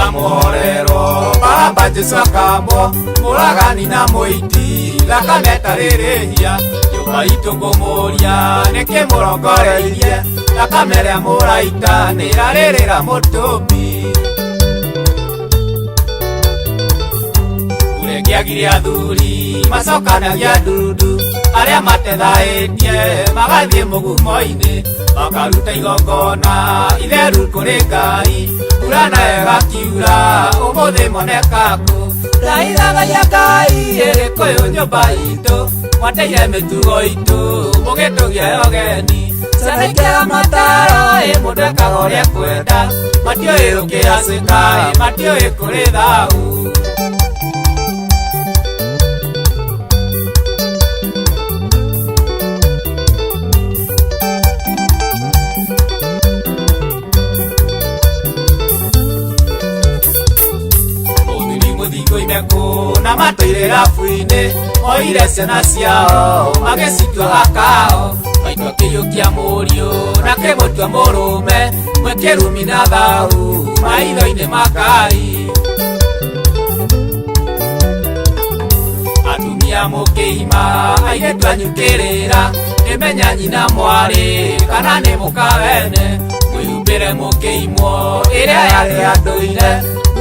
Tigamorero baba jesakamo muragani na moiti lakameta rerehia nyumba itu kumuria neke murongoreirie lakamere muraita nirarerera mutumbi uregiagire athuri macokanagia ndudu aria matethaĩtie magathie mugumo-ini makaruta igongona itheru kuri Ngai ura nayo gakiura umuthi monekaku ndaithagagia Ngai Gĩkũyũ nyũmba itu mwateire mĩtugo itu mũgĩtũgia yogeni ciana ikĩaga mataro mũndũ ekaga ũrĩa kwenda matiũĩ gũkĩaci Ngai matiũĩ kũrĩ thau na matũire rabu-inĩ oire ciana ciao magĩcitua gakao maitũ akĩiyũkia mũriũ na kĩmũtua mũrũme mwĩkĩrumi na thau maitho-inĩ ma Ngai atumia mũkĩima airĩtu anyukĩrĩra nĩmenya nyina mwarĩ kana nĩ mũka wene mwĩhumbĩre mũkĩimwo ĩrĩa yarĩ ya ndũire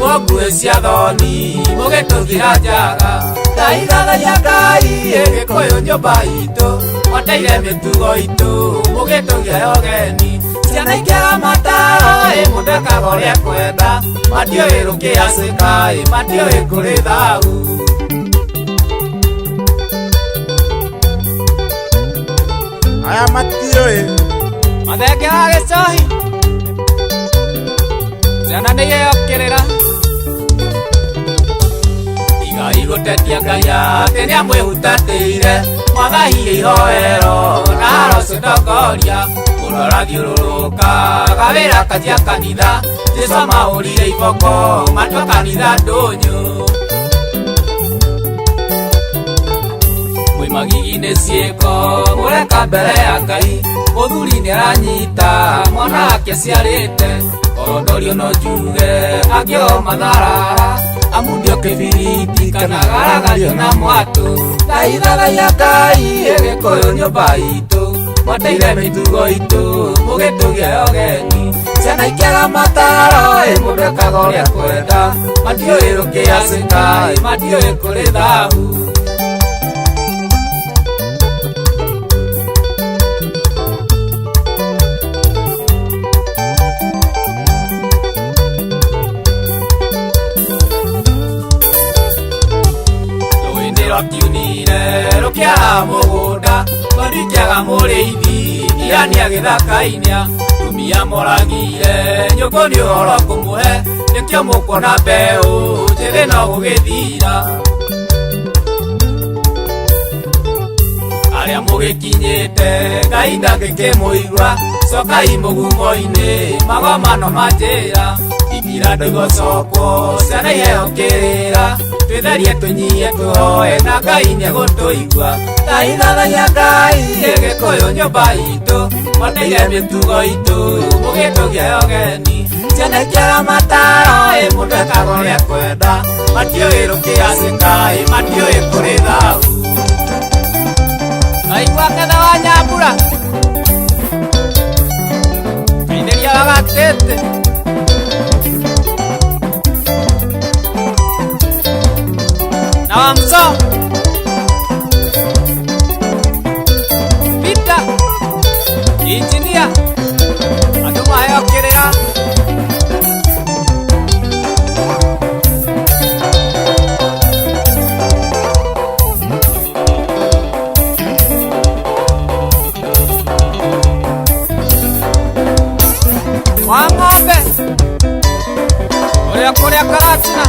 nguo cia thoni mũgĩtũthira njaga ndaithagagia Ngai Gĩkũyũ nyũmba itũ mwateire mĩtugo itũ mũgĩtũgia yogeni ciana ikĩaga mataro mũndũ ekaga ũrĩa kwenda matiũĩ rũkĩaci Ngai matiũĩ kũrĩ thau aya matiũĩ mathenge wa gĩcohi ciana nĩyeyokĩrĩra igũtetia Ngai atĩ nĩamwĩhutatĩire mwathahire ihoero na harocio ndongoria mũndũ arathiũrũrũka gawĩra katia kanitha Jesũ amahũrire iboko matua kanitha ndũnyũ mwĩ magigi-inĩ ciĩko mũreka mbere ya Ngai mũthuri nĩaranyita mwana wake ciarĩte orondorio no njuge angĩo matharara amundio kĩbiriti kana garagario na mwatũ ndaithagagia Ngai Gĩkũyũ nyũmba itũ mwateire mĩtugo itũ mũgĩtũgia yogeni ciana ikĩaga mataro mũndũ ekaga ũrĩa kwenda matiũĩ rũkĩaci Ngai matiũĩ kũrĩ thau rwakiunire rũkĩara mũgũnda rwandikĩaga mũrĩithi irania gĩthaka-inĩ tumia moragire nyũngũ nĩ ũhoro kũmũhe nĩkĩo mũkuona mbeũ njĩthĩ no gũgĩthira arĩa mũgĩkinyĩte Ngai ndangĩkĩmũigua cokai mũgumo-inĩ magomano manjĩra igira ndũgũcokwo ciana iheyokĩrĩra twĩtherie tũnyie tũhoe na Ngai nĩegũtũigua ndaithagagia Ngai Gĩkũyũ nyũmba itũ mwateire mĩtugo itũ mũgĩtũgia yogeni ciana ikĩaga mataro mũndũ ekaga ũrĩa kwenda matiũĩ rũkĩaci Ngai matiũĩ kũrĩ thau aigua ketha wa Nyambura kaithĩria wa Gatĩtĩ na wa Mso Peter Injinia andũ maheyokĩrĩra wa ng'ombe ũrĩa kũrĩa Karatina